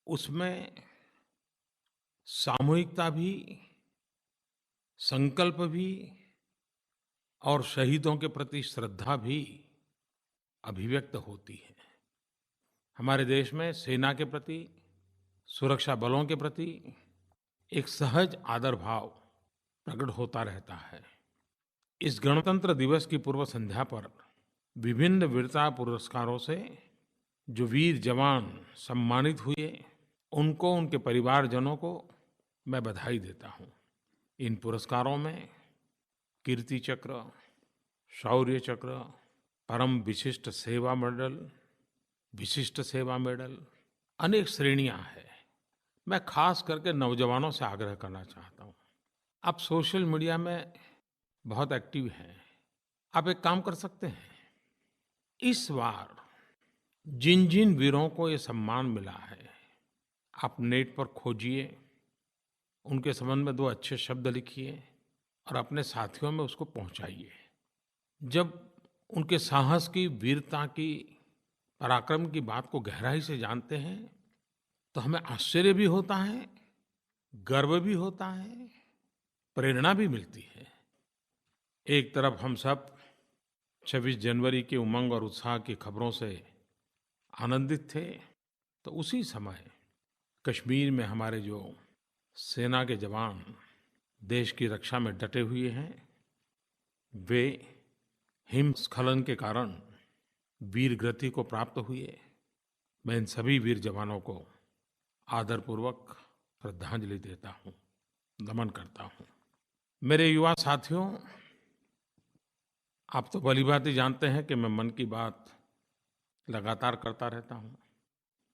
उसमें सामूहिकता भी, संकल्प भी और शहीदों के प्रति श्रद्धा भी अभिव्यक्त होती है। हमारे देश में सेना के प्रति, सुरक्षा बलों के प्रति एक सहज आदर भाव प्रकट होता रहता है। इस गणतंत्र दिवस की पूर्व संध्या पर विभिन्न वीरता पुरस्कारों से जो वीर जवान सम्मानित हुए, उनको, उनके परिवारजनों को मैं बधाई देता हूँ। इन पुरस्कारों में कीर्ति चक्र, शौर्य चक्र, परम विशिष्ट सेवा मेडल, विशिष्ट सेवा मेडल, अनेक श्रेणियां हैं। मैं खास करके नौजवानों से आग्रह करना चाहता हूँ, आप सोशल मीडिया में बहुत एक्टिव हैं। आप एक काम कर सकते हैं, इस बार जिन-जिन वीरों को ये सम्मान मिला है, आप नेट पर खोजिए, उनके संबंध में 2 अच्छे शब्द लिखिए और अपने साथियों में उसको पहुँचाइए। जब उनके साहस की, वीरता की, पराक्रम की बात को गहराई से जानते हैं, तो हमें आश्चर्य भी होता है, गर्व भी होता है, प्रेरणा भी मिलती है। एक तरफ हम सब 26 जनवरी के उमंग और उत्साह की खबरों से आनंदित थे, तो उसी समय कश्मीर में हमारे जो सेना के जवान देश की रक्षा में डटे हुए हैं, वे हिमस्खलन के कारण वीर गति को प्राप्त हुए। मैं इन सभी वीर जवानों को आदरपूर्वक श्रद्धांजलि देता हूँ, नमन करता हूँ। मेरे युवा साथियों, आप तो भलीभांति जानते हैं कि मैं मन की बात लगातार करता रहता हूँ।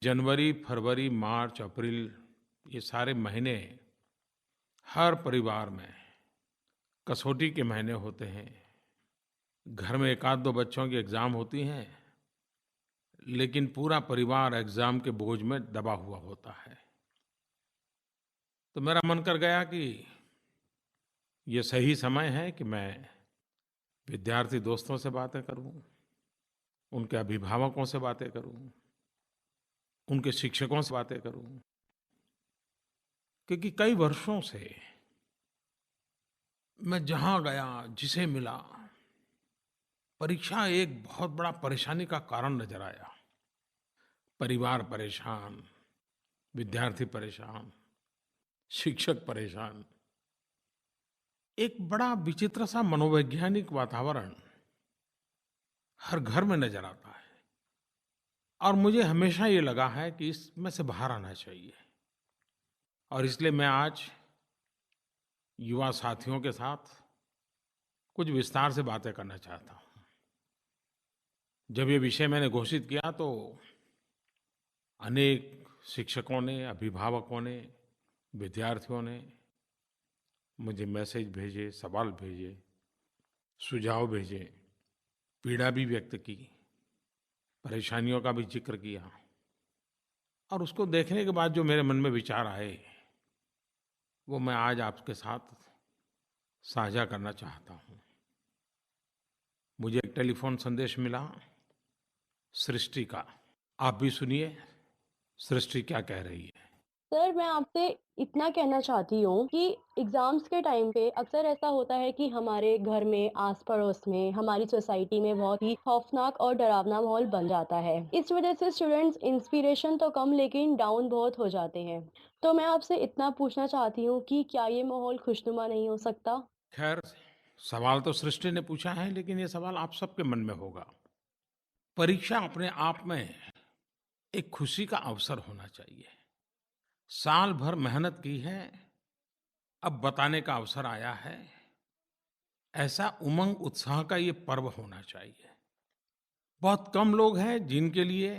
जनवरी, फरवरी, मार्च, अप्रैल, ये सारे महीने हर परिवार में कसौटी के महीने होते हैं। घर में 1-2 बच्चों की एग्ज़ाम होती हैं, लेकिन पूरा परिवार एग्ज़ाम के बोझ में दबा हुआ होता है। तो मेरा मन कर गया कि ये सही समय है कि मैं विद्यार्थी दोस्तों से बातें करूं, उनके अभिभावकों से बातें करूं, उनके शिक्षकों से बातें करूं, क्योंकि कई वर्षों से मैं जहाँ गया, जिसे मिला, परीक्षा एक बहुत बड़ा परेशानी का कारण नज़र आया। परिवार परेशान, विद्यार्थी परेशान, शिक्षक परेशान। एक बड़ा विचित्र सा मनोवैज्ञानिक वातावरण हर घर में नज़र आता है और मुझे हमेशा ये लगा है कि इसमें से बाहर आना चाहिए। और इसलिए मैं आज युवा साथियों के साथ कुछ विस्तार से बातें करना चाहता हूँ। जब ये विषय मैंने घोषित किया तो अनेक शिक्षकों ने, अभिभावकों ने, विद्यार्थियों ने मुझे मैसेज भेजे, सवाल भेजे, सुझाव भेजे, पीड़ा भी व्यक्त की, परेशानियों का भी जिक्र किया। और उसको देखने के बाद जो मेरे मन में विचार आए, वो मैं आज आपके साथ साझा करना चाहता हूँ। मुझे एक टेलीफ़ोन संदेश मिला सृष्टि का। आप भी सुनिए, सृष्टि क्या कह रही है। सर, मैं आपसे इतना कहना चाहती हूँ कि एग्ज़ाम्स के टाइम पे अक्सर ऐसा होता है कि हमारे घर में, आस-पड़ोस में, हमारी सोसाइटी में बहुत ही खौफ़नाक और डरावना माहौल बन जाता है। इस वज़ह से स्टूडेंट्स इंस्पिरेशन तो कम लेकिन डाउन बहुत हो जाते हैं। तो मैं आपसे इतना पूछना चाहती हूँ कि क्या ये माहौल खुशनुमा नहीं हो सकता? खैर, सवाल तो सृष्टि ने पूछा है, लेकिन ये सवाल आप सबके मन में होगा। परीक्षा अपने आप में एक खुशी का अवसर होना चाहिए। साल भर मेहनत की है, अब बताने का अवसर आया है। ऐसा उमंग उत्साह का ये पर्व होना चाहिए। बहुत कम लोग हैं जिनके लिए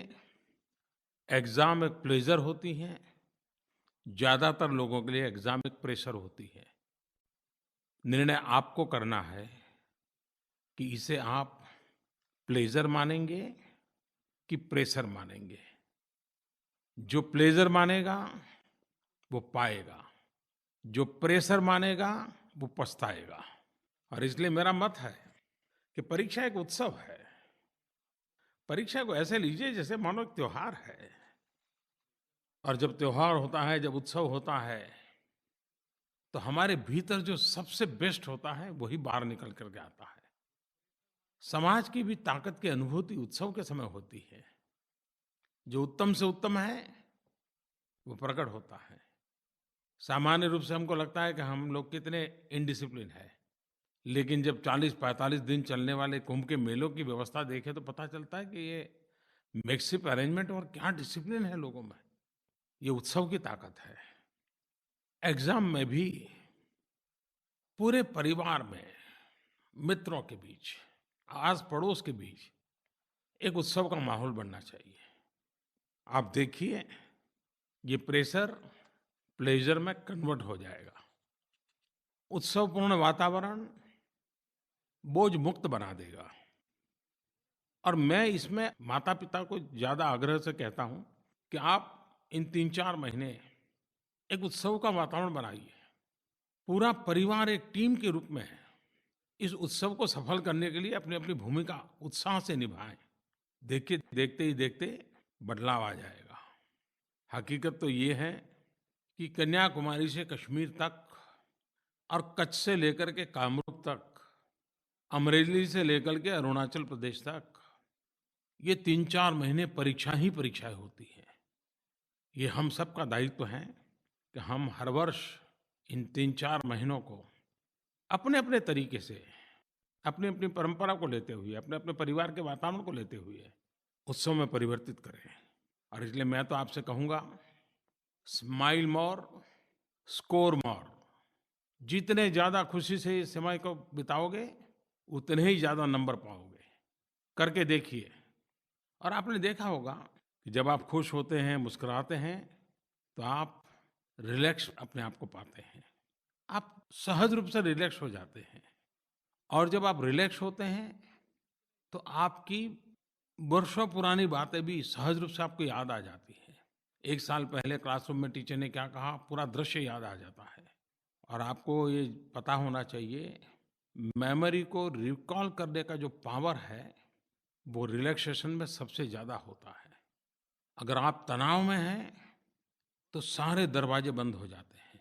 एग्ज़ाम एक प्लेज़र होती है। ज़्यादातर लोगों के लिए एग्ज़ाम एक प्रेशर होती है। निर्णय आपको करना है कि इसे आप प्लेज़र मानेंगे कि प्रेशर मानेंगे। जो प्लेज़र मानेगा वो पाएगा, जो प्रेशर मानेगा वो पछताएगा। और इसलिए मेरा मत है कि परीक्षा एक उत्सव है। परीक्षा को ऐसे लीजिए जैसे मानो एक त्योहार है और जब त्योहार होता है, जब उत्सव होता है, तो हमारे भीतर जो सबसे बेस्ट होता है, वही बाहर निकल कर के आता है। समाज की भी ताकत की अनुभूति उत्सव के समय होती है। जो उत्तम से उत्तम है, वो प्रकट होता है। सामान्य रूप से हमको लगता है कि हम लोग कितने इनडिसिप्लिन हैं। लेकिन जब 40-45 दिन चलने वाले कुंभ के मेलों की व्यवस्था देखें तो पता चलता है कि ये मेकशिफ्ट अरेंजमेंट और क्या डिसिप्लिन है लोगों में। ये उत्सव की ताकत है। एग्जाम में भी पूरे परिवार में, मित्रों के बीच, आस पड़ोस के बीच एक उत्सव का माहौल बनना चाहिए। आप देखिए, ये प्रेशर प्लेजर में कन्वर्ट हो जाएगा। उत्सवपूर्ण वातावरण बोझ मुक्त बना देगा। और मैं इसमें माता-पिता को ज़्यादा आग्रह से कहता हूँ कि आप इन 3-4 महीने एक उत्सव का वातावरण बनाइए। पूरा परिवार एक टीम के रूप में इस उत्सव को सफल करने के लिए अपनी-अपनी भूमिका उत्साह से निभाएँ। देखिए, देखते ही देखते बदलाव आ जाएगा। हकीकत तो ये है कि कन्याकुमारी से कश्मीर तक और कच्छ से लेकर के कामरूप तक, अमरेली से लेकर के अरुणाचल प्रदेश तक, ये 3-4 महीने परीक्षा ही परीक्षाएँ होती हैं। ये हम सब का दायित्व है कि हम हर वर्ष इन 3-4 महीनों को अपने-अपने तरीके से, अपनी-अपनी परंपरा को लेते हुए, अपने-अपने परिवार के वातावरण को लेते हुए उत्सव में परिवर्तित करें। और इसलिए मैं तो आपसे कहूँगा, स्माइल मोर, स्कोर मोर। जितने ज़्यादा खुशी से इस समय को बिताओगे, उतने ही ज़्यादा नंबर पाओगे। करके देखिए। और आपने देखा होगा कि जब आप खुश होते हैं, मुस्कुराते हैं, तो आप रिलैक्स अपने आप को पाते हैं। आप सहज रूप से रिलैक्स हो जाते हैं। और जब आप रिलैक्स होते हैं, तो आपकी वर्षों पुरानी बातें भी सहज रूप से आपको याद आ जाती हैं। 1 साल पहले क्लासरूम में टीचर ने क्या कहा, पूरा दृश्य याद आ जाता है। और आपको ये पता होना चाहिए, मेमोरी को रिकॉल करने का जो पावर है, वो रिलैक्सेशन में सबसे ज़्यादा होता है। अगर आप तनाव में हैं, तो सारे दरवाजे बंद हो जाते हैं।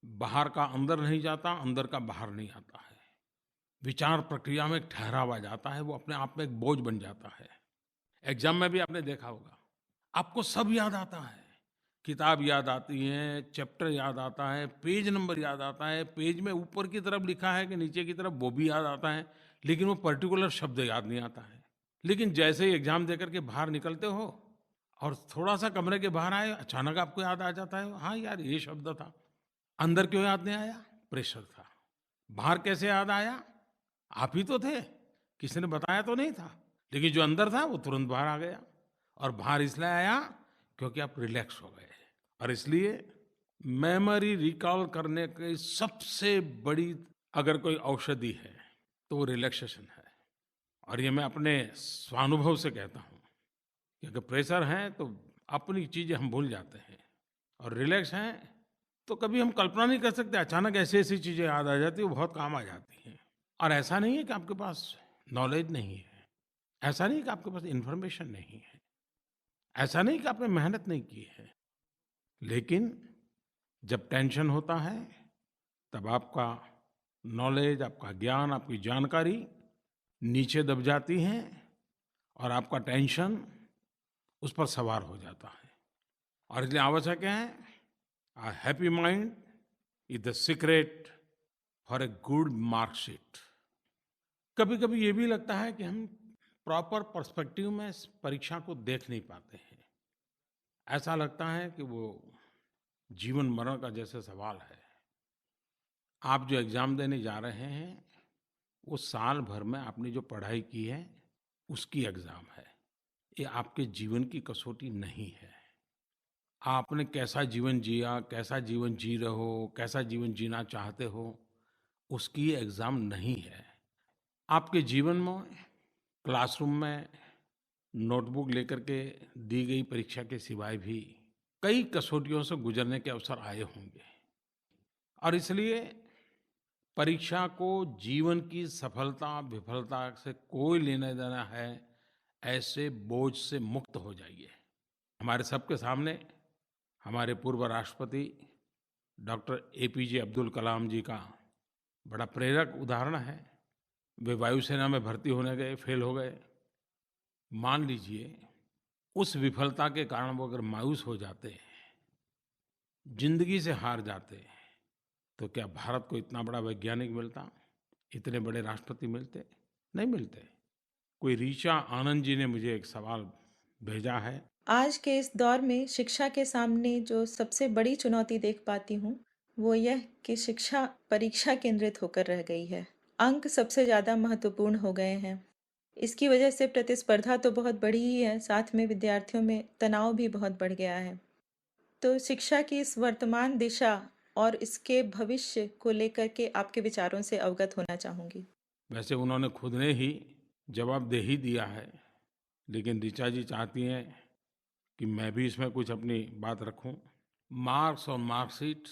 बाहर का अंदर नहीं जाता, अंदर का बाहर नहीं आता है। विचार प्रक्रिया में एक ठहराव आ जाता है, वो अपने आप में एक बोझ बन जाता है। एग्ज़ाम में भी आपने देखा होगा, आपको सब याद आता है। किताब याद आती है, चैप्टर याद आता है, पेज नंबर याद आता है, पेज में ऊपर की तरफ लिखा है कि नीचे की तरफ, वो भी याद आता है, लेकिन वो पर्टिकुलर शब्द याद नहीं आता है। लेकिन जैसे ही एग्ज़ाम देकर के बाहर निकलते हो और थोड़ा-सा कमरे के बाहर आए, अचानक आपको याद आ जाता है, हाँ यार, ये शब्द था। अंदर क्यों याद नहीं आया? प्रेशर था। बाहर कैसे याद आया? आप ही तो थे, किसी ने बताया तो नहीं था। लेकिन जो अंदर था, वो तुरंत बाहर आ गया। और बाहर इसलिए आया क्योंकि आप रिलैक्स हो गए। और इसलिए मेमोरी रिकॉल करने की सबसे बड़ी अगर कोई औषधि है, तो वो रिलैक्सेशन है। और ये मैं अपने स्वानुभव से कहता हूँ कि अगर प्रेशर है, तो अपनी चीज़ें हम भूल जाते हैं। और रिलैक्स हैं, तो कभी हम कल्पना नहीं कर सकते, अचानक ऐसी-ऐसी चीज़ें याद आ जाती हैं, वो बहुत काम आ जाती हैं। और ऐसा नहीं है कि आपके पास नॉलेज नहीं है, ऐसा नहीं कि आपके पास इन्फॉर्मेशन नहीं है, ऐसा नहीं कि आपने मेहनत नहीं की है। लेकिन जब टेंशन होता है, तब आपका नॉलेज, आपका ज्ञान, आपकी जानकारी नीचे दब जाती है और आपका टेंशन उस पर सवार हो जाता है। और इसलिए आवश्यक है, a happy mind is the secret for a good marksheet. कभी-कभी ये भी लगता है कि हम प्रॉपर पर्सपेक्टिव में इस परीक्षा को देख नहीं पाते हैं। ऐसा लगता है कि वो जीवन-मरण का जैसे सवाल है। आप जो एग्ज़ाम देने जा रहे हैं, वो साल भर में आपने जो पढ़ाई की है, उसकी एग्ज़ाम है। ये आपके जीवन की कसौटी नहीं है। आपने कैसा जीवन जिया, कैसा जीवन जी रहे हो, कैसा जीवन जीना चाहते हो, उसकी एग्ज़ाम नहीं है। आपके जीवन में क्लासरूम में नोटबुक लेकर के दी गई परीक्षा के सिवाय भी कई कसौटियों से गुजरने के अवसर आए होंगे। और इसलिए परीक्षा को जीवन की सफलता विफलता से कोई लेना देना है, ऐसे बोझ से मुक्त हो जाइए। हमारे सबके सामने हमारे पूर्व राष्ट्रपति डॉक्टर एपीजे अब्दुल कलाम जी का बड़ा प्रेरक उदाहरण है। वे वायुसेना में भर्ती होने गए, फेल हो गए। मान लीजिए उस विफलता के कारण वो अगर मायूस हो जाते, ज़िंदगी से हार जाते, तो क्या भारत को इतना बड़ा वैज्ञानिक मिलता, इतने बड़े राष्ट्रपति मिलते? नहीं मिलते। कोई ऋचा आनंद जी ने मुझे एक सवाल भेजा है। आज के इस दौर में शिक्षा के सामने जो सबसे बड़ी चुनौती देख पाती हूँ, वो यह कि शिक्षा परीक्षा केंद्रित होकर रह गई है। अंक सबसे ज़्यादा महत्वपूर्ण हो गए हैं। इसकी वजह से प्रतिस्पर्धा तो बहुत बढ़ी ही है, साथ में विद्यार्थियों में तनाव भी बहुत बढ़ गया है। तो शिक्षा की इस वर्तमान दिशा और इसके भविष्य को लेकर के आपके विचारों से अवगत होना चाहूँगी। वैसे उन्होंने खुद ने ही जवाब दे ही दिया है, लेकिन ऋचा जी चाहती हैं कि मैं भी इसमें कुछ अपनी बात रखूं। मार्क्स और मार्कशीट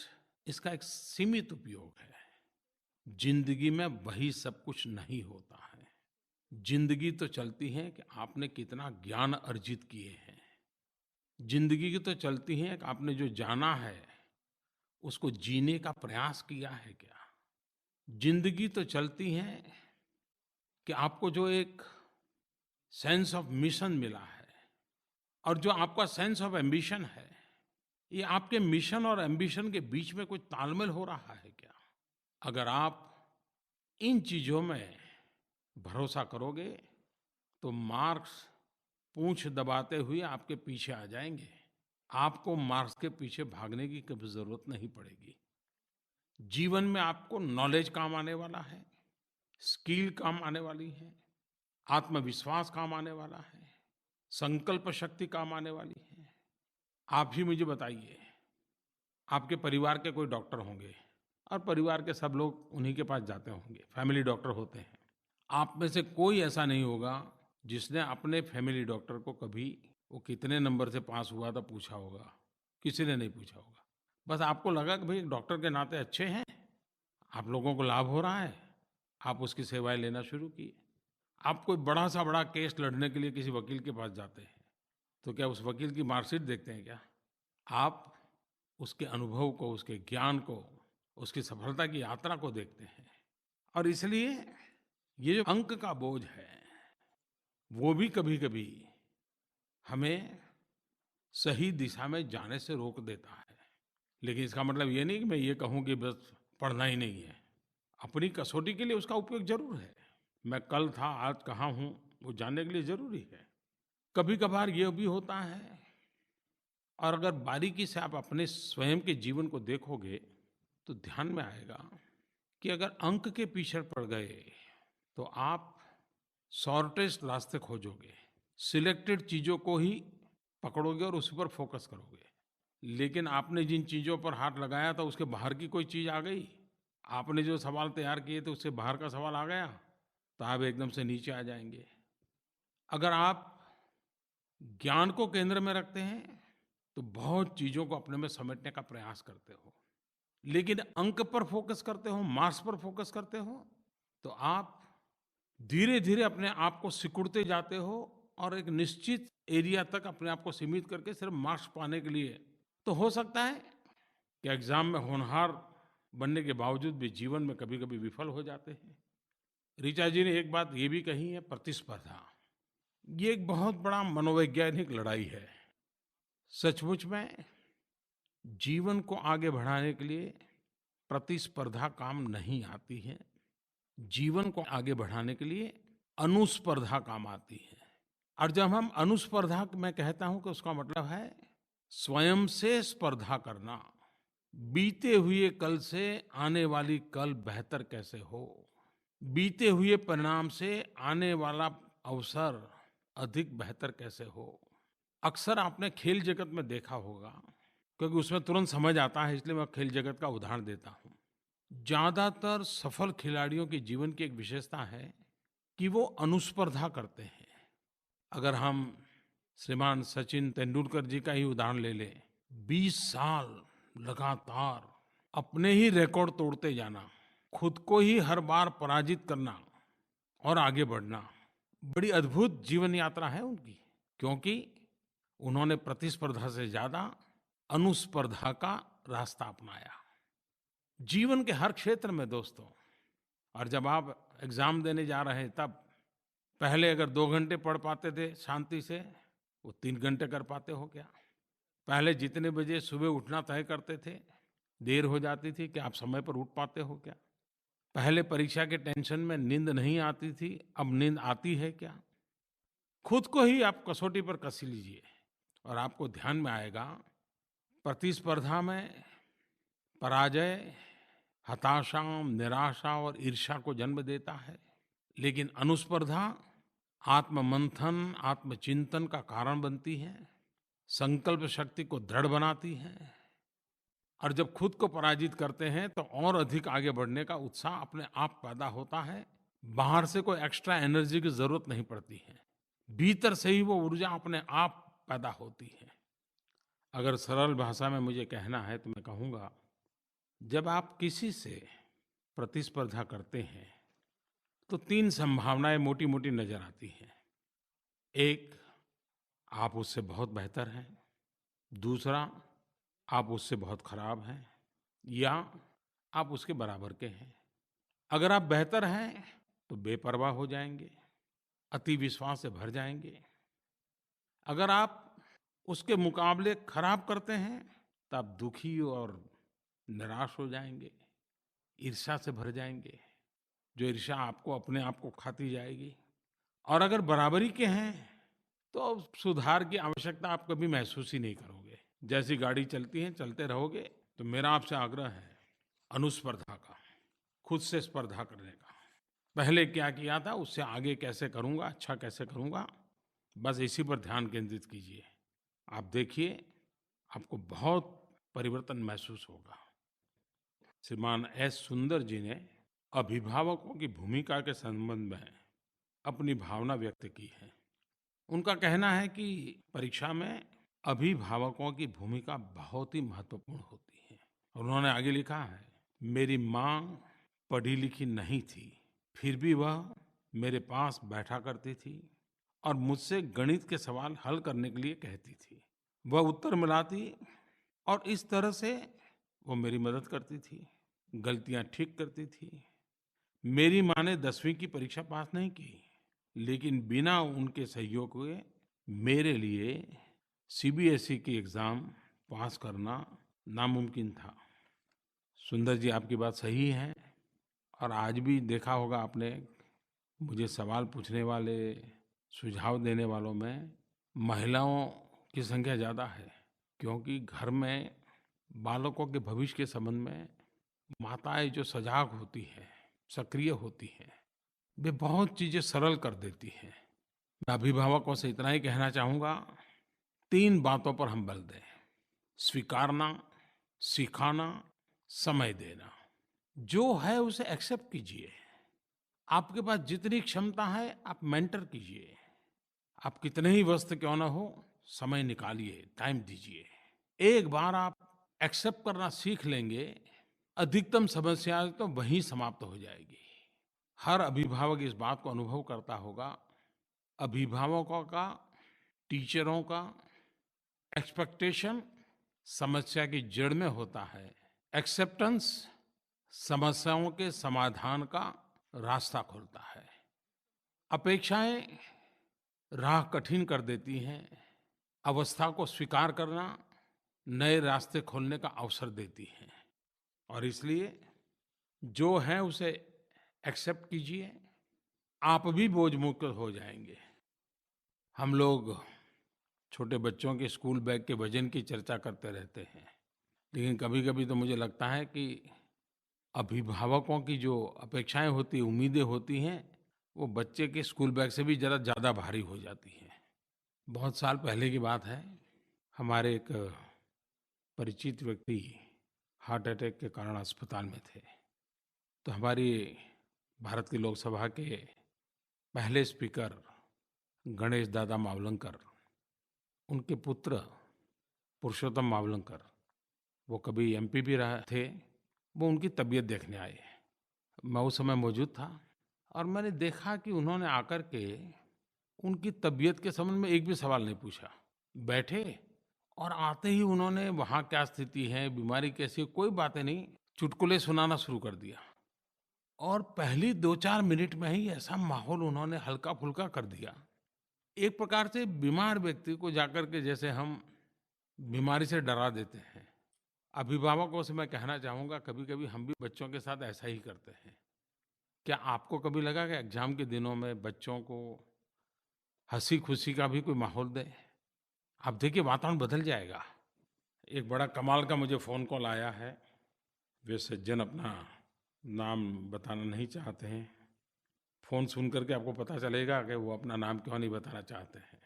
इसका एक सीमित उपयोग है। जिंदगी में वही सब कुछ नहीं होता है। जिंदगी तो चलती है कि आपने कितना ज्ञान अर्जित किए हैं। जिंदगी की तो चलती है कि आपने जो जाना है उसको जीने का प्रयास किया है क्या। जिंदगी तो चलती है कि आपको जो एक सेंस ऑफ मिशन मिला है और जो आपका सेंस ऑफ एम्बिशन है, ये आपके मिशन और एम्बिशन के बीच में कोई तालमेल हो रहा है क्या। अगर आप इन चीज़ों में भरोसा करोगे तो मार्क्स पूंछ दबाते हुए आपके पीछे आ जाएंगे। आपको मार्क्स के पीछे भागने की कभी ज़रूरत नहीं पड़ेगी। जीवन में आपको नॉलेज काम आने वाला है, स्किल काम आने वाली है, आत्मविश्वास काम आने वाला है, संकल्प शक्ति काम आने वाली है। आप ही मुझे बताइए, आपके परिवार के कोई डॉक्टर होंगे और परिवार के सब लोग उन्हीं के पास जाते होंगे, फैमिली डॉक्टर होते हैं। आप में से कोई ऐसा नहीं होगा जिसने अपने फैमिली डॉक्टर को कभी वो कितने नंबर से पास हुआ था पूछा होगा। किसी ने नहीं पूछा होगा। बस आपको लगा कि भाई डॉक्टर के नाते अच्छे हैं, आप लोगों को लाभ हो रहा है, आप उसकी सेवाएं लेना शुरू किए। आप कोई बड़ा सा बड़ा केस लड़ने के लिए किसी वकील के पास जाते हैं, तो क्या उस वकील की मार्कशीट देखते हैं क्या? आप उसके अनुभव को, उसके ज्ञान को, उसकी सफलता की यात्रा को देखते हैं। और इसलिए ये जो अंक का बोझ है, वो भी कभी-कभी हमें सही दिशा में जाने से रोक देता है। लेकिन इसका मतलब ये नहीं कि मैं ये कहूँ कि बस पढ़ना ही नहीं है। अपनी कसौटी के लिए उसका उपयोग ज़रूर है। मैं कल था, आज कहाँ हूँ, वो जानने के लिए ज़रूरी है। कभी-कभार ये भी होता है, और अगर बारीकी से आप अपने स्वयं के जीवन को देखोगे तो ध्यान में आएगा कि अगर अंक के पीछे पड़ गए तो आप शॉर्टेस्ट रास्ते खोजोगे, सिलेक्टेड चीज़ों को ही पकड़ोगे और उस पर फोकस करोगे। लेकिन आपने जिन चीज़ों पर हाथ लगाया था उसके बाहर की कोई चीज़ आ गई, आपने जो सवाल तैयार किए थे उससे बाहर का सवाल आ गया, तो आप एकदम से नीचे आ जाएंगे। अगर आप ज्ञान को केंद्र में रखते हैं तो बहुत चीज़ों को अपने में समेटने का प्रयास करते हो। लेकिन अंक पर फोकस करते हो, मार्क्स पर फोकस करते हो, तो आप धीरे-धीरे अपने आप को सिकुड़ते जाते हो और एक निश्चित एरिया तक अपने आप को सीमित करके सिर्फ मार्क्स पाने के लिए। तो हो सकता है कि एग्ज़ाम में होनहार बनने के बावजूद भी जीवन में कभी-कभी विफल हो जाते हैं। ऋचा जी ने एक बात ये भी कही है, प्रतिस्पर्धा। ये एक बहुत बड़ा मनोवैज्ञानिक लड़ाई है। सचमुच में जीवन को आगे बढ़ाने के लिए प्रतिस्पर्धा काम नहीं आती है। जीवन को आगे बढ़ाने के लिए अनुस्पर्धा काम आती है। और जब हम अनुस्पर्धा मैं कहता हूं कि उसका मतलब है स्वयं से स्पर्धा करना। बीते हुए कल से आने वाली कल बेहतर कैसे हो, बीते हुए परिणाम से आने वाला अवसर अधिक बेहतर कैसे हो। अक्सर आपने खेल जगत में देखा होगा, क्योंकि उसमें तुरंत समझ आता है, इसलिए मैं खेल जगत का उदाहरण देता हूँ। ज़्यादातर सफल खिलाड़ियों के जीवन की एक विशेषता है कि वो अनुस्पर्धा करते हैं। अगर हम श्रीमान सचिन तेंदुलकर जी का ही उदाहरण ले लें, 20 साल लगातार अपने ही रिकॉर्ड तोड़ते जाना, खुद को ही हर बार पराजित करना और आगे बढ़ना, बड़ी अद्भुत जीवन यात्रा है उनकी। क्योंकि उन्होंने प्रतिस्पर्धा से ज़्यादा अनुस्पर्धा का रास्ता अपनाया। जीवन के हर क्षेत्र में दोस्तों। और जब आप एग्ज़ाम देने जा रहे हैं तब पहले अगर 2 घंटे पढ़ पाते थे शांति से, वो 3 घंटे कर पाते हो क्या? पहले जितने बजे सुबह उठना तय करते थे, देर हो जाती थी, क्या आप समय पर उठ पाते हो क्या? पहले परीक्षा के टेंशन में नींद नहीं आती थी, अब नींद आती है क्या? खुद को ही आप कसौटी पर कस लीजिए और आपको ध्यान में आएगा, प्रतिस्पर्धा में पराजय हताशा, निराशा और ईर्ष्या को जन्म देता है, लेकिन अनुस्पर्धा आत्ममंथन, आत्मचिंतन का कारण बनती है, संकल्प शक्ति को दृढ़ बनाती है। और जब खुद को पराजित करते हैं तो और अधिक आगे बढ़ने का उत्साह अपने आप पैदा होता है। बाहर से कोई एक्स्ट्रा एनर्जी की जरूरत नहीं पड़ती है, भीतर से ही वो ऊर्जा अपने आप पैदा होती है। अगर सरल भाषा में मुझे कहना है तो मैं कहूँगा, जब आप किसी से प्रतिस्पर्धा करते हैं तो 3 संभावनाएं मोटी-मोटी नजर आती हैं। एक, आप उससे बहुत बेहतर हैं। दूसरा, आप उससे बहुत खराब हैं, या आप उसके बराबर के हैं। अगर आप बेहतर हैं तो बेपरवाह हो जाएंगे, अति विश्वास से भर जाएंगे। अगर आप उसके मुकाबले खराब करते हैं तो आप दुखी और निराश हो जाएंगे, ईर्ष्या से भर जाएंगे, जो ईर्ष्या आपको अपने आप को खाती जाएगी। और अगर बराबरी के हैं तो सुधार की आवश्यकता आप कभी महसूस ही नहीं करोगे। जैसी गाड़ी चलती है चलते रहोगे। तो मेरा आपसे आग्रह है अनुस्पर्धा का, खुद से स्पर्धा करने का। पहले क्या किया था, उससे आगे कैसे करूँगा, अच्छा कैसे करूँगा, बस इसी पर ध्यान केंद्रित कीजिए। आप देखिए, आपको बहुत परिवर्तन महसूस होगा। श्रीमान एस सुंदर जी ने अभिभावकों की भूमिका के संबंध में अपनी भावना व्यक्त की है। उनका कहना है कि परीक्षा में अभिभावकों की भूमिका बहुत ही महत्वपूर्ण होती है। और उन्होंने आगे लिखा है, मेरी माँ पढ़ी लिखी नहीं थी, फिर भी वह मेरे पास बैठा करती थी और मुझसे गणित के सवाल हल करने के लिए कहती थी। वह उत्तर मिलाती और इस तरह से वो मेरी मदद करती थी, गलतियाँ ठीक करती थी। मेरी माँ ने 10वीं की परीक्षा पास नहीं की, लेकिन बिना उनके सहयोग के मेरे लिए सीबीएसई की एग्ज़ाम पास करना नामुमकिन था। सुंदर जी, आपकी बात सही है। और आज भी देखा होगा आपने, मुझे सवाल पूछने वाले, सुझाव देने वालों में महिलाओं की संख्या ज़्यादा है, क्योंकि घर में बालकों के भविष्य के संबंध में माताएं जो सजग होती हैं, सक्रिय होती हैं, वे बहुत चीज़ें सरल कर देती हैं। मैं अभिभावकों से इतना ही कहना चाहूँगा, 3 बातों पर हम बल दें: स्वीकारना, सिखाना, समय देना। जो है उसे एक्सेप्ट कीजिए। आपके पास जितनी क्षमता है आप मेंटर कीजिए। आप कितने ही व्यस्त क्यों ना हो, समय निकालिए, टाइम दीजिए। एक बार आप एक्सेप्ट करना सीख लेंगे, अधिकतम समस्याएं तो वहीं समाप्त हो जाएगी। हर अभिभावक इस बात को अनुभव करता होगा। अभिभावकों का, टीचरों का एक्सपेक्टेशन समस्या की जड़ में होता है, एक्सेप्टेंस समस्याओं के समाधान का रास्ता खोलता है। अपेक्षाएं राह कठिन कर देती हैं, अवस्था को स्वीकार करना नए रास्ते खोलने का अवसर देती हैं। और इसलिए जो है उसे एक्सेप्ट कीजिए, आप भी बोझ मुक्त हो जाएंगे। हम लोग छोटे बच्चों के स्कूल बैग के वजन की चर्चा करते रहते हैं, लेकिन कभी-कभी तो मुझे लगता है कि अभिभावकों की जो अपेक्षाएं होती, उम्मीदें होती हैं, वो बच्चे के स्कूल बैग से भी ज़रा ज़्यादा भारी हो जाती हैं। बहुत साल पहले की बात है, हमारे एक परिचित व्यक्ति हार्ट अटैक के कारण अस्पताल में थे। तो हमारी भारत की लोकसभा के पहले स्पीकर गणेश दादा मावलंकर, उनके पुत्र पुरुषोत्तम मावलंकर, वो कभी एमपी भी रहे थे, वो उनकी तबीयत देखने आए। मैं उस समय मौजूद था और मैंने देखा कि उन्होंने आकर के उनकी तबीयत के संबंध में एक भी सवाल नहीं पूछा। बैठे और आते ही उन्होंने वहाँ क्या स्थिति है, बीमारी कैसी है, कोई बातें नहीं, चुटकुले सुनाना शुरू कर दिया। और पहली 2-4 मिनट में ही ऐसा माहौल उन्होंने हल्का-फुल्का कर दिया। एक प्रकार से बीमार व्यक्ति को जाकर के जैसे हम बीमारी से डरा देते हैं। अभिभावकों से मैं कहना चाहूँगा कभी-कभी हम भी बच्चों के साथ ऐसा ही करते हैं। क्या आपको कभी लगा कि एग्ज़ाम के दिनों में बच्चों को हँसी-खुशी का भी कोई माहौल दें? आप देखिए वातावरण बदल जाएगा। एक बड़ा कमाल का मुझे फ़ोन कॉल आया है। वे सज्जन अपना नाम बताना नहीं चाहते हैं। फ़ोन सुन कर के आपको पता चलेगा कि वो अपना नाम क्यों नहीं बताना चाहते हैं।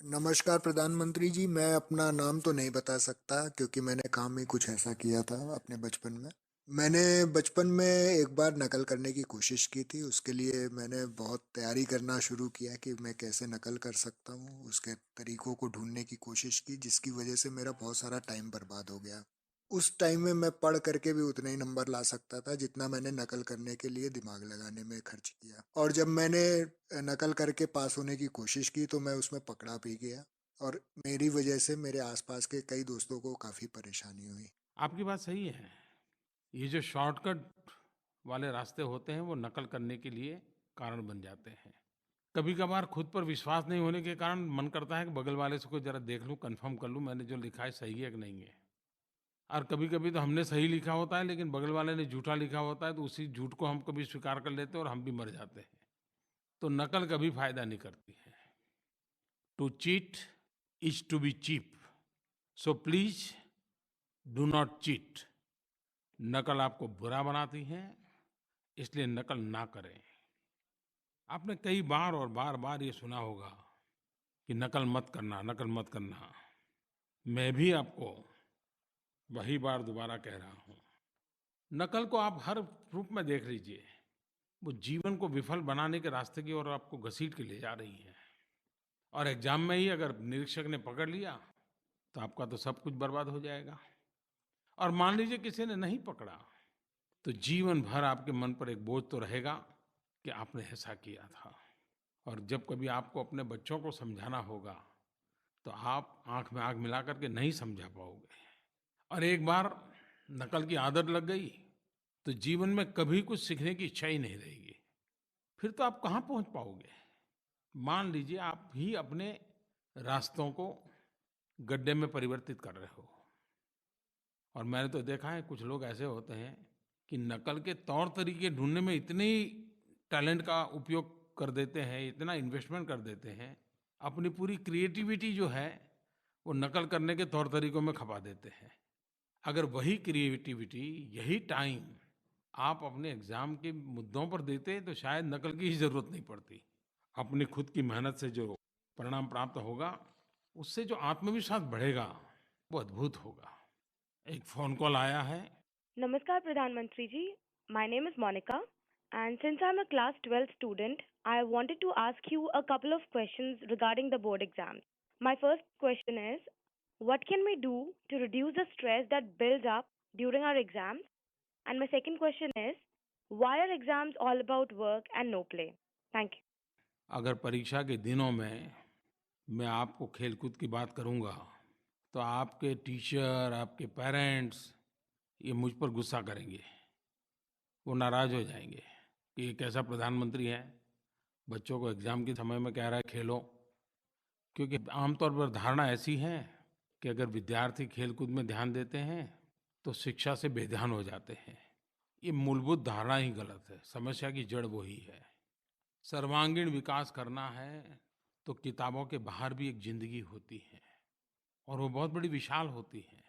नमस्कार प्रधानमंत्री जी, मैं अपना नाम तो नहीं बता सकता क्योंकि मैंने काम ही कुछ ऐसा किया था अपने बचपन में। मैंने बचपन में एक बार नकल करने की कोशिश की थी, उसके लिए मैंने बहुत तैयारी करना शुरू किया कि मैं कैसे नकल कर सकता हूँ, उसके तरीकों को ढूँढने की कोशिश की, जिसकी वजह से मेरा बहुत सारा टाइम बर्बाद हो गया। उस टाइम में मैं पढ़ करके भी उतने ही नंबर ला सकता था जितना मैंने नकल करने के लिए दिमाग लगाने में खर्च किया। और जब मैंने नकल करके पास होने की कोशिश की तो मैं उसमें पकड़ा भी गया और मेरी वजह से मेरे आसपास के कई दोस्तों को काफ़ी परेशानी हुई। आपकी बात सही है। ये जो शॉर्टकट वाले रास्ते होते हैं वो नकल करने के लिए कारण बन जाते हैं। कभी-कभार खुद पर विश्वास नहीं होने के कारण मन करता है कि बगल वाले से कोई ज़रा देख लूँ, कन्फर्म कर लूँ मैंने जो लिखा है सही है कि नहीं है। और कभी-कभी तो हमने सही लिखा होता है लेकिन बगल वाले ने झूठा लिखा होता है तो उसी झूठ को हम कभी स्वीकार कर लेते हैं और हम भी मर जाते हैं। तो नकल कभी फ़ायदा नहीं करती है। To cheat is to be cheap. So please do not cheat. नकल आपको बुरा बनाती है, इसलिए नकल ना करें। आपने कई बार और बार-बार ये सुना होगा कि नकल मत करना, नकल मत करना। मैं भी आपको वही बार दोबारा कह रहा हूँ। नकल को आप हर रूप में देख लीजिए। वो जीवन को विफल बनाने के रास्ते की ओर आपको घसीट के ले जा रही है। और एग्ज़ाम में ही अगर निरीक्षक ने पकड़ लिया, तो आपका तो सब कुछ बर्बाद हो जाएगा। और मान लीजिए किसी ने नहीं पकड़ा, तो जीवन भर आपके मन पर एक बोझ तो रहेगा कि आपने ऐसा किया था। और जब कभी आपको अपने बच्चों को समझाना होगा, तो आप आँख में आँख मिला कर के नहीं समझा पाओगे। और एक बार नकल की आदत लग गई, तो जीवन में कभी कुछ सीखने की इच्छा ही नहीं रहेगी। फिर तो आप कहाँ पहुँच पाओगे? मान लीजिए आप ही अपने रास्तों को गड्ढे में परिवर्तित कर रहे हो। और मैंने तो देखा है कुछ लोग ऐसे होते हैं कि नकल के तौर तरीके ढूँढने में इतनी टैलेंट का उपयोग कर देते हैं, इतना इन्वेस्टमेंट कर देते हैं, अपनी पूरी क्रिएटिविटी जो है, वो नकल करने के तौर तरीकों में खपा देते हैं। अगर वही क्रिएटिविटी, यही टाइम आप अपने एग्ज़ाम के मुद्दों पर देते, तो शायद नकल की ही ज़रूरत नहीं पड़ती। अपनी खुद की मेहनत से जो परिणाम प्राप्त होगा, उससे जो आत्मविश्वास बढ़ेगा, वो अद्भुत होगा। एक फ़ोन कॉल आया है। Namaskar, Pradhan Mantri ji. My name is Monica, and since I'm a class 12 student, I wanted to ask you a couple of questions regarding the board exams. My first question is, what can we do to reduce the stress that builds up during our exams? And my second question is, why are exams all about work and no play? Thank you. अगर परीक्षा के दिनों में मैं आपको खेल-कूद की बात करूँगा, तो आपके टीचर, आपके पेरेंट्स ये मुझ पर गुस्सा करेंगे। वो नाराज़ हो जाएँगे कि ये कैसा प्रधानमंत्री है, बच्चों को एग्ज़ाम के समय में कह रहा है खेलो। क्योंकि आमतौर पर धारणा ऐसी है कि अगर विद्यार्थी खेल-कूद में ध्यान देते हैं, तो शिक्षा से बेध्यान हो जाते हैं। ये मूलभूत धारणा ही गलत है, समस्या की जड़ वही है। सर्वांगीण विकास करना है, तो किताबों के बाहर भी एक ज़िंदगी होती है और वो बहुत बड़ी विशाल होती है।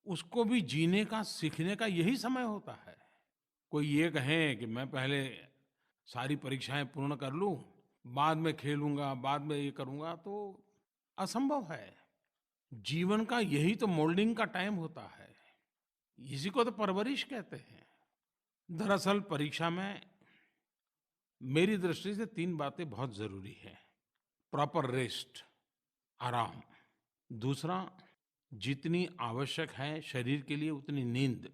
उसको भी जीने का, सीखने का यही समय होता है। कोई ये कहे कि मैं पहले सारी परीक्षाएँ पूर्ण कर लूँ, बाद में खेलूँगा, बाद में ये करूँगा, तो असंभव है। जीवन का यही तो मोल्डिंग का टाइम होता है। इसी को तो परवरिश कहते हैं। दरअसल परीक्षा में मेरी दृष्टि से 3 बातें बहुत ज़रूरी हैं। प्रॉपर रेस्ट, आराम। दूसरा, जितनी आवश्यक है शरीर के लिए उतनी नींद।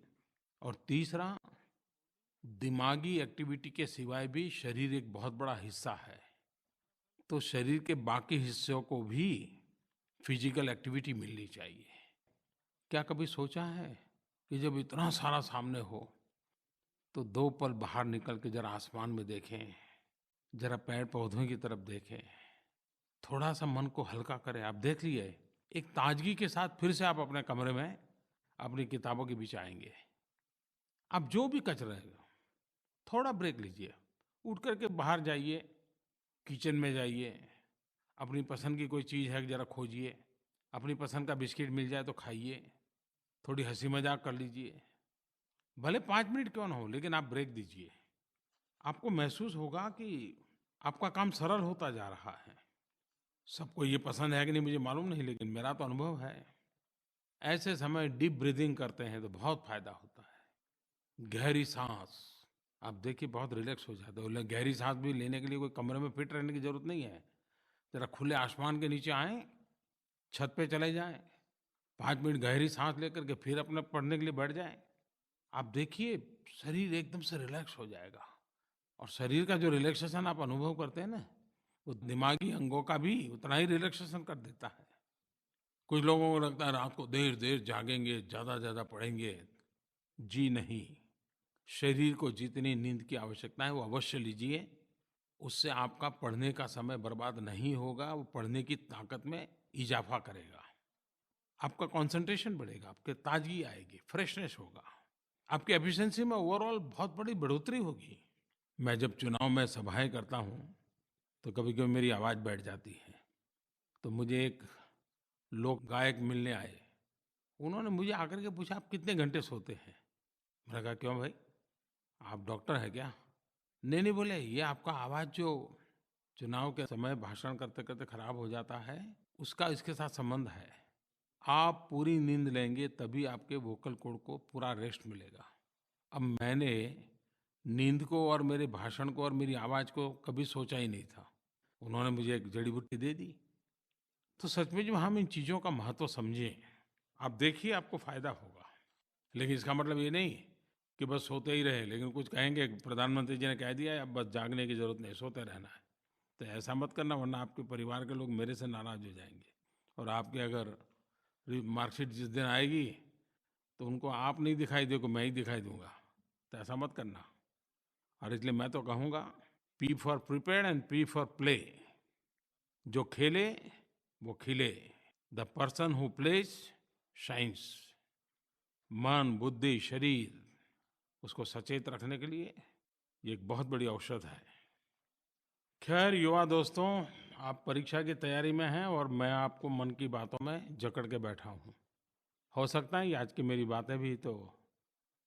और तीसरा, दिमागी एक्टिविटी के सिवाय भी शरीर एक बहुत बड़ा हिस्सा है। तो शरीर के बाकी हिस्सों को भी फिजिकल एक्टिविटी मिलनी चाहिए। क्या कभी सोचा है कि जब इतना सारा सामने हो तो 2 पल बाहर निकल के ज़रा आसमान में देखें, ज़रा पेड़-पौधों की तरफ देखें, थोड़ा-सा मन को हल्का करें। आप देख लिए, एक ताज़गी के साथ फिर से आप अपने कमरे में अपनी किताबों के बीच आएँगे। आप जो भी कर रहे हो, थोड़ा ब्रेक लीजिए, उठ कर के बाहर जाइए, किचन में जाइए, अपनी पसंद की कोई चीज़ है ज़रा खोजिए, अपनी पसंद का बिस्किट मिल जाए तो खाइए, थोड़ी हँसी-मज़ाक कर लीजिए। भले 5 मिनट क्यों ना हो, लेकिन आप ब्रेक दीजिए। आपको महसूस होगा कि आपका काम सरल होता जा रहा है। सबको ये पसंद है कि नहीं मुझे मालूम नहीं, लेकिन मेरा तो अनुभव है। ऐसे समय डीप ब्रीथिंग करते हैं तो बहुत फ़ायदा होता है। गहरी साँस, आप देखिए बहुत रिलैक्स हो जाते हो। गहरी साँस भी लेने के लिए कोई कमरे में फिट रहने की ज़रूरत नहीं है। ज़रा खुले आसमान के नीचे आएँ, छत पे चले जाएँ, 5 मिनट गहरी साँस लेकर के फिर अपना पढ़ने के लिए बैठ जाएँ। आप देखिए शरीर एकदम से रिलैक्स हो जाएगा और शरीर का जो रिलैक्सेशन आप अनुभव करते हैं ना, वो दिमागी अंगों का भी उतना ही रिलैक्सेशन कर देता है। कुछ लोगों को लगता है रात को देर-देर जागेंगे, ज़्यादा-ज़्यादा पढ़ेंगे। जी नहीं, शरीर को जितनी नींद की आवश्यकता है वो अवश्य लीजिए। उससे आपका पढ़ने का समय बर्बाद नहीं होगा, वो पढ़ने की ताकत में इज़ाफ़ा करेगा। आपका कॉन्सन्ट्रेशन बढ़ेगा, आपके ताज़गी आएगी, फ्रेशनेस होगा। आपकी एफिशिएंसी में ओवरऑल बहुत बड़ी बढ़ोतरी होगी। मैं जब चुनाव में सभाएँ करता हूँ, तो कभी-कभी मेरी आवाज़ बैठ जाती है। तो मुझे एक लोक गायक मिलने आए। उन्होंने मुझे आकर के पूछा, "आप कितने घंटे सोते हैं?" मैंने कहा, "क्यों भाई? आप डॉक्टर हैं क्या?" "नहीं, नहीं," बोले, "ये आपका आवाज़ जो चुनाव के समय भाषण करते-करते खराब हो जाता है, उसका इसके साथ संबंध है। आप पूरी नींद लेंगे तभी आपके वोकल कॉर्ड को पूरा रेस्ट मिलेगा।" अब मैंने नींद को और मेरे भाषण को और मेरी आवाज़ को कभी सोचा ही नहीं था। उन्होंने मुझे एक जड़ी-बूटी दे दी। तो सच में जो हम इन चीज़ों का महत्व समझें, आप देखिए आपको फ़ायदा होगा। लेकिन इसका मतलब ये नहीं कि बस सोते ही रहें, लेकिन कुछ कहेंगे प्रधानमंत्री जी ने कह दिया है अब बस जागने की ज़रूरत नहीं, सोते रहना है। तो ऐसा मत करना, वरना आपके परिवार के लोग मेरे से नाराज़ हो जाएँगे। और आपके अगर मार्कशीट जिस दिन आएगी तो उनको आप नहीं दिखाई दोगे, मैं ही दिखाई दूँगा। तो ऐसा मत करना। और इसलिए मैं तो कहूँगा, P for prepared and P for play. जो खेले वो खिले। The person who plays shines. मन, बुद्धि, शरीर, उसको सचेत रखने के लिए ये एक बहुत बड़ी औषध है। खैर युवा दोस्तों, आप परीक्षा की तैयारी में हैं और मैं आपको मन की बातों में जकड़ के बैठा हूँ। हो सकता है ये आज की मेरी बातें भी तो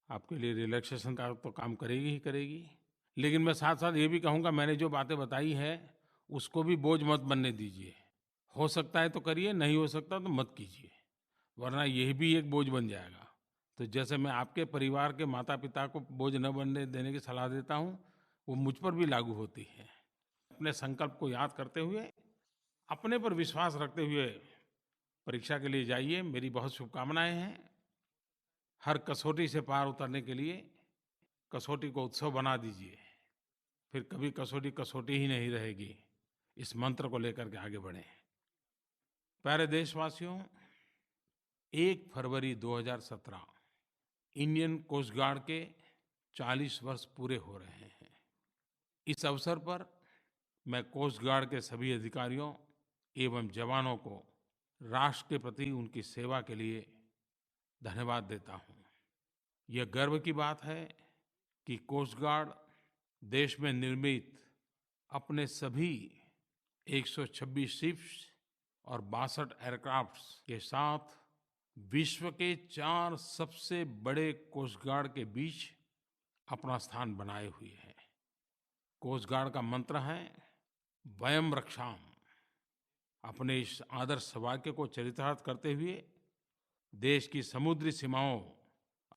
आपके लिए रिलैक्सेशन का तो काम करेगी ही करेगी। लेकिन मैं साथ-साथ ये भी कहूँगा, मैंने जो बातें बताई हैं, उसको भी बोझ मत बनने दीजिए। हो सकता है तो करिए, नहीं हो सकता तो मत कीजिए, वरना ये भी एक बोझ बन जाएगा। तो जैसे मैं आपके परिवार के माता-पिता को बोझ न बनने देने की सलाह देता हूँ, वो मुझ पर भी लागू होती है। अपने संकल्प को याद करते हुए, अपने पर विश्वास रखते हुए परीक्षा के लिए जाइए। मेरी बहुत शुभकामनाएँ हैं। हर कसौटी से पार उतरने के लिए कसौटी को उत्सव बना दीजिए। फिर कभी कसौटी कसौटी ही नहीं रहेगी। इस मंत्र को लेकर के आगे बढ़ें। प्यारे देशवासियों, 1 फरवरी 2017 इंडियन कोस्ट गार्ड के 40 वर्ष पूरे हो रहे हैं। इस अवसर पर मैं कोस्ट गार्ड के सभी अधिकारियों एवं जवानों को राष्ट्र के प्रति उनकी सेवा के लिए धन्यवाद देता हूँ। यह गर्व की बात है कि कोस्ट गार्ड देश में निर्मित अपने सभी 126 शिप्स और 62 एयरक्राफ्ट्स के साथ विश्व के 4 सबसे बड़े कोस्ट गार्ड के बीच अपना स्थान बनाए हुए है। कोस्ट गार्ड का मंत्र है वयम रक्षाम। अपने इस आदर्श वाक्य को चरितार्थ करते हुए देश की समुद्री सीमाओं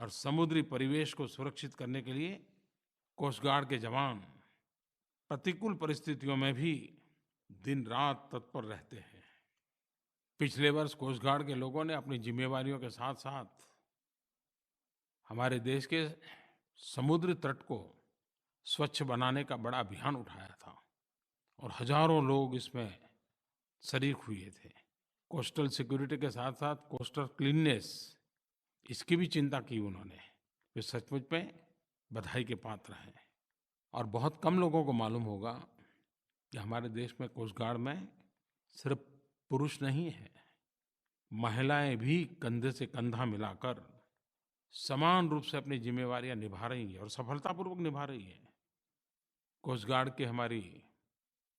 और समुद्री परिवेश को सुरक्षित करने के लिए कोस्ट गार्ड के जवान प्रतिकूल परिस्थितियों में भी दिन-रात तत्पर रहते हैं। पिछले वर्ष कोस्ट गार्ड के लोगों ने अपनी जिम्मेवारियों के साथ-साथ हमारे देश के समुद्री तट को स्वच्छ बनाने का बड़ा अभियान उठाया था और हज़ारों लोग इसमें शरीक हुए थे। कोस्टल सिक्योरिटी के साथ-साथ कोस्टल क्लीननेस इसकी भी चिंता की उन्होंने। वे सचमुच में बधाई के पात्र हैं और बहुत कम लोगों को मालूम होगा कि हमारे देश में कोस्ट गार्ड में सिर्फ़ पुरुष नहीं हैं, महिलाएँ भी कंधे से कंधा मिलाकर समान रूप से अपनी ज़िम्मेवारियाँ निभा रही हैं और सफलतापूर्वक निभा रही हैं। कोस्ट गार्ड की हमारी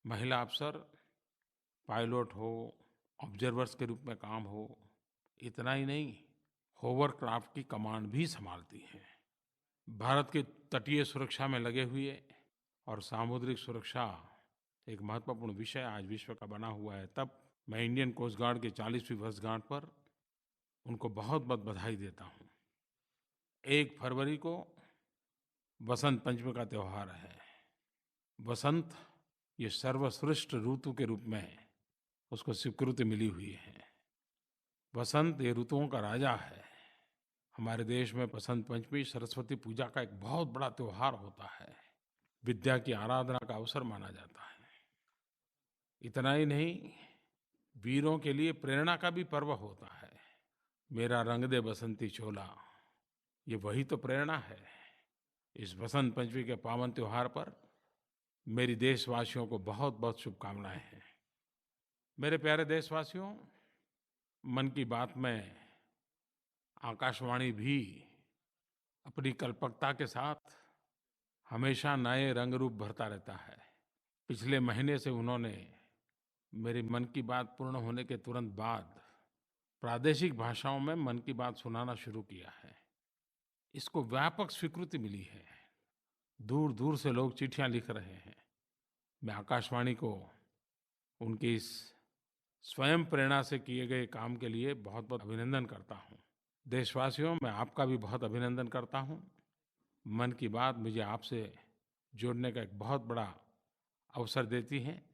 महिला अफ़सर पायलट हो, ऑब्जर्वर्स के रूप में काम हो, इतना ही नहीं, होवरक्राफ्ट की कमान भी सँभालती हैं। भारत की तटीय सुरक्षा में लगे हुए और सामुद्रिक सुरक्षा एक महत्वपूर्ण विषय आज विश्व का बना हुआ है, तब मैं इंडियन कोस्ट गार्ड की 40वीं वर्षगांठ पर उनको बहुत-बहुत बधाई देता हूँ। 1 फरवरी को वसंत पंचमी का त्योहार है। वसंत ये सर्वश्रेष्ठ ऋतु के रूप में उसको स्वीकृति मिली हुई है। वसंत ये ऋतुओं का राजा है। हमारे देश में वसंत पंचमी सरस्वती पूजा का एक बहुत बड़ा त्योहार होता है। विद्या की आराधना का अवसर माना जाता है। इतना ही नहीं, वीरों के लिए प्रेरणा का भी पर्व होता है। मेरा रंग दे बसंती चोला, ये वही तो प्रेरणा है। इस वसंत पंचमी के पावन त्योहार पर मेरी देशवासियों को बहुत-बहुत शुभकामनाएं हैं। मेरे प्यारे देशवासियों, मन की बात में आकाशवाणी भी अपनी कल्पकता के साथ हमेशा नए रंग रूप भरता रहता है। पिछले महीने से उन्होंने मेरी मन की बात पूर्ण होने के तुरंत बाद प्रादेशिक भाषाओं में मन की बात सुनाना शुरू किया है। इसको व्यापक स्वीकृति मिली है। दूर-दूर से लोग चिट्ठियाँ लिख रहे हैं। मैं आकाशवाणी को उनकी इस स्वयं प्रेरणा से किए गए काम के लिए बहुत-बहुत अभिनंदन करता हूँ। देशवासियों, मैं आपका भी बहुत अभिनंदन करता हूँ। मन की बात मुझे आपसे जुड़ने का एक बहुत बड़ा अवसर देती है।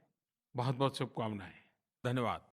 बहुत-बहुत शुभकामनाएँ। धन्यवाद।